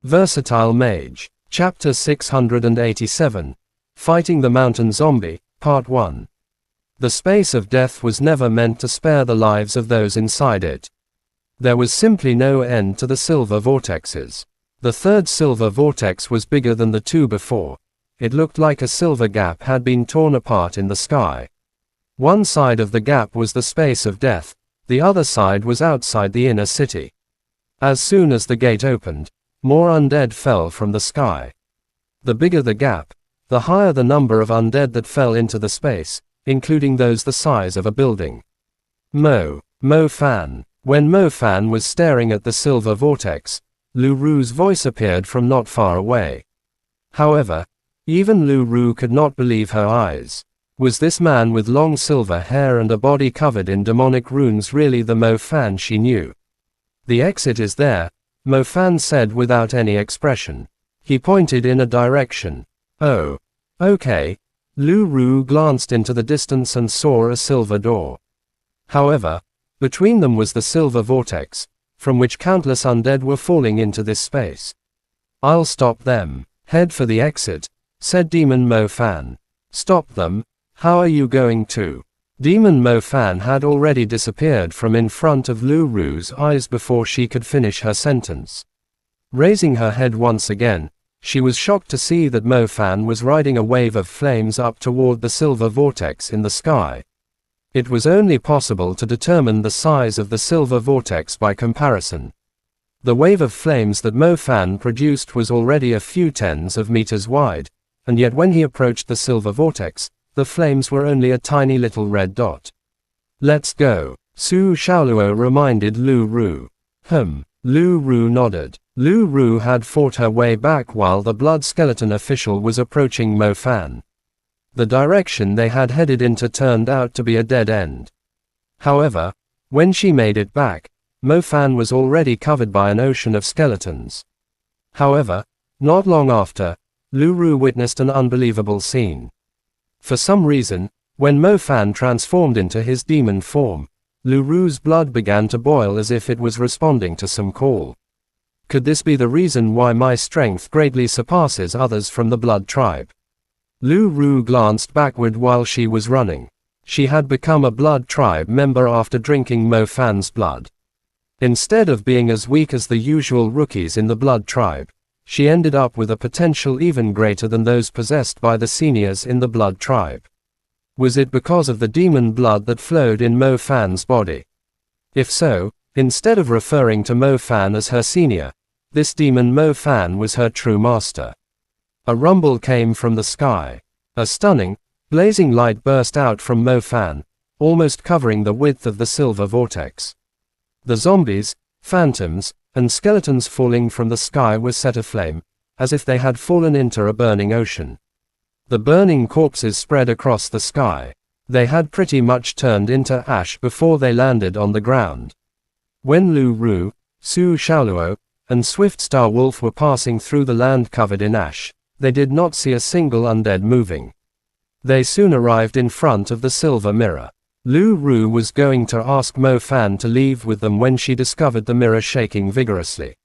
Versatile Mage. Chapter 687. Fighting the Mountain Zombie, Part 1. The space of death was never meant to spare the lives of those inside it. There was simply no end to the silver vortexes. The third silver vortex was bigger than the two before. It looked like a silver gap had been torn apart in the sky. One side of the gap was the space of death, the other side was outside the inner city. As soon as the gate opened, more undead fell from the sky. The bigger the gap, the higher the number of undead that fell into the space, including those the size of a building. Mo Fan. When Mo Fan was staring at the silver vortex, Lu Ru's voice appeared from not far away. However, even Lu Ru could not believe her eyes. Was this man with long silver hair and a body covered in demonic runes really the Mo Fan she knew? The exit is there, Mo Fan said without any expression. He pointed in a direction. Oh. Okay. Lu Ru glanced into the distance and saw a silver door. However, between them was the silver vortex, from which countless undead were falling into this space. I'll stop them. Head for the exit, said Demon Mo Fan. Stop them? How are you going to? Demon Mo Fan had already disappeared from in front of Lu Ru's eyes before she could finish her sentence. Raising her head once again, she was shocked to see that Mo Fan was riding a wave of flames up toward the silver vortex in the sky. It was only possible to determine the size of the silver vortex by comparison. The wave of flames that Mo Fan produced was already a few tens of meters wide, and yet when he approached the silver vortex, the flames were only a tiny little red dot. Let's go, Su Xiaoluo reminded Lu Ru. Lu Ru nodded. Lu Ru had fought her way back while the blood skeleton official was approaching Mo Fan. The direction they had headed into turned out to be a dead end. However, when she made it back, Mo Fan was already covered by an ocean of skeletons. However, not long after, Lu Ru witnessed an unbelievable scene. For some reason, when Mo Fan transformed into his demon form, Lu Ru's blood began to boil as if it was responding to some call. Could this be the reason why my strength greatly surpasses others from the blood tribe? Lu Ru glanced backward while she was running. She had become a blood tribe member after drinking Mo Fan's blood. Instead of being as weak as the usual rookies in the blood tribe, she ended up with a potential even greater than those possessed by the seniors in the blood tribe. Was it because of the demon blood that flowed in Mo Fan's body? If so, instead of referring to Mo Fan as her senior, this demon Mo Fan was her true master. A rumble came from the sky. A stunning, blazing light burst out from Mo Fan, almost covering the width of the silver vortex. The zombies, phantoms, and skeletons falling from the sky were set aflame, as if they had fallen into a burning ocean. The burning corpses spread across the sky. They had pretty much turned into ash before they landed on the ground. When Lu Ru, Su Xiaoluo, and Swift Star Wolf were passing through the land covered in ash, they did not see a single undead moving. They soon arrived in front of the silver mirror. Lu Ru was going to ask Mo Fan to leave with them when she discovered the mirror shaking vigorously.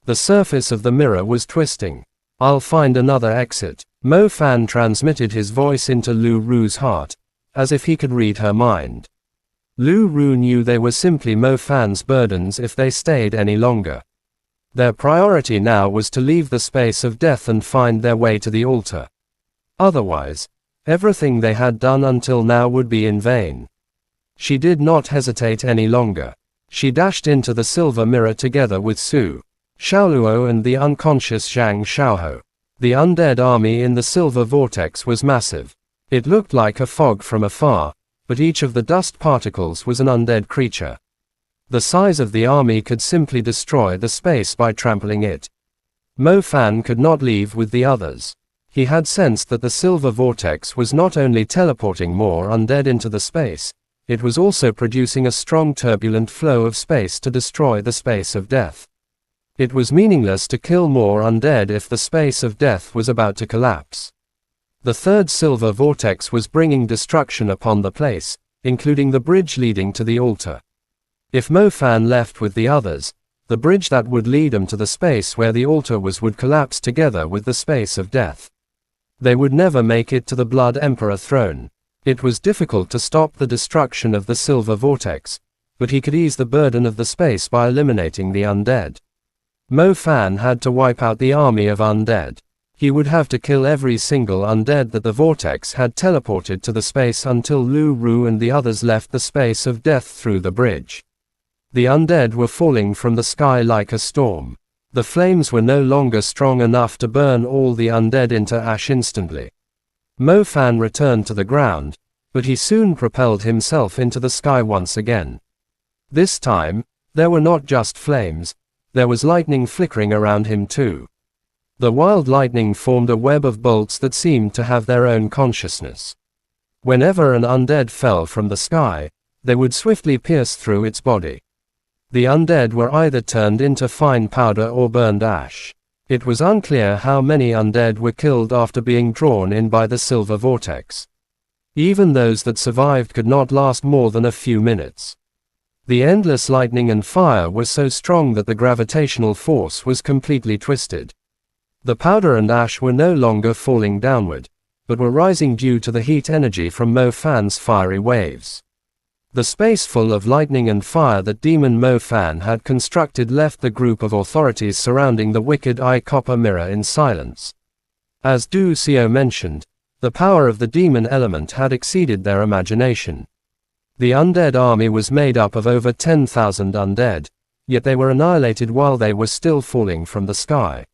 The surface of the mirror was twisting. I'll find another exit. Mo Fan transmitted his voice into Lu Ru's heart, as if he could read her mind. Lu Ru knew they were simply Mo Fan's burdens if they stayed any longer. Their priority now was to leave the space of death and find their way to the altar. Otherwise, everything they had done until now would be in vain. She did not hesitate any longer. She dashed into the silver mirror together with Su Xiaoluo and the unconscious Zhang Xiaoho. The undead army in the silver vortex was massive. It looked like a fog from afar, but each of the dust particles was an undead creature. The size of the army could simply destroy the space by trampling it. Mo Fan could not leave with the others. He had sensed that the silver vortex was not only teleporting more undead into the space, it was also producing a strong turbulent flow of space to destroy the space of death. It was meaningless to kill more undead if the space of death was about to collapse. The third silver vortex was bringing destruction upon the place, including the bridge leading to the altar. If Mo Fan left with the others, The bridge that would lead them to the space where the altar was would collapse together with the space of death. They would never make it to the Blood Emperor throne. It was difficult to stop the destruction of the silver vortex, but he could ease the burden of the space by eliminating the undead. Mo Fan had to wipe out the army of undead. He would have to kill every single undead that the vortex had teleported to the space until Lu Ru and the others left the space of death through the bridge. The undead were falling from the sky like a storm. The flames were no longer strong enough to burn all the undead into ash instantly. Mo Fan returned to the ground, but he soon propelled himself into the sky once again. This time, there were not just flames, there was lightning flickering around him too. The wild lightning formed a web of bolts that seemed to have their own consciousness. Whenever an undead fell from the sky, they would swiftly pierce through its body. The undead were either turned into fine powder or burned ash. It was unclear how many undead were killed after being drawn in by the silver vortex. Even those that survived could not last more than a few minutes. The endless lightning and fire were so strong that the gravitational force was completely twisted. The powder and ash were no longer falling downward, but were rising due to the heat energy from Mo Fan's fiery waves. The space full of lightning and fire that Demon Mo Fan had constructed left the group of authorities surrounding the wicked eye copper mirror in silence. As Du Xiao mentioned, the power of the demon element had exceeded their imagination. The undead army was made up of over 10,000 undead, yet they were annihilated while they were still falling from the sky.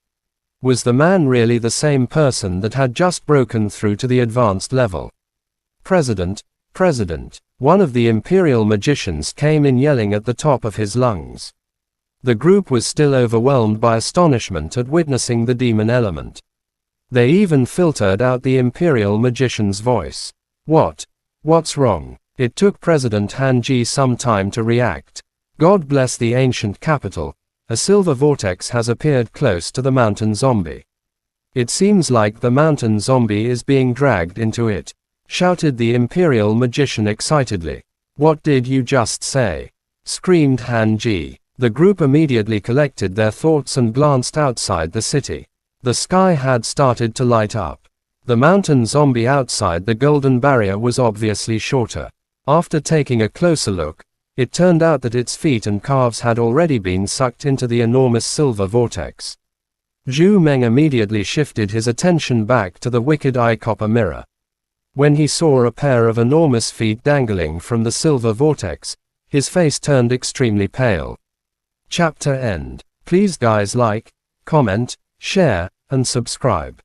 Was the man really the same person that had just broken through to the advanced level? President, one of the Imperial magicians came in yelling at the top of his lungs. The group was still overwhelmed by astonishment at witnessing the demon element. They even filtered out the Imperial magician's voice. What's wrong? It took President Han Ji some time to react. God bless the ancient capital. A silver vortex has appeared close to the mountain zombie. It seems like the mountain zombie is being dragged into it, shouted the Imperial magician excitedly. What did you just say? Screamed Han Ji. The group immediately collected their thoughts and glanced outside the city. The sky had started to light up. The mountain zombie outside the golden barrier was obviously shorter. After taking a closer look, it turned out that its feet and calves had already been sucked into the enormous silver vortex. Zhu Meng immediately shifted his attention back to the wicked eye copper mirror. When he saw a pair of enormous feet dangling from the silver vortex, his face turned extremely pale. Chapter end. Please guys like, comment, share, and subscribe.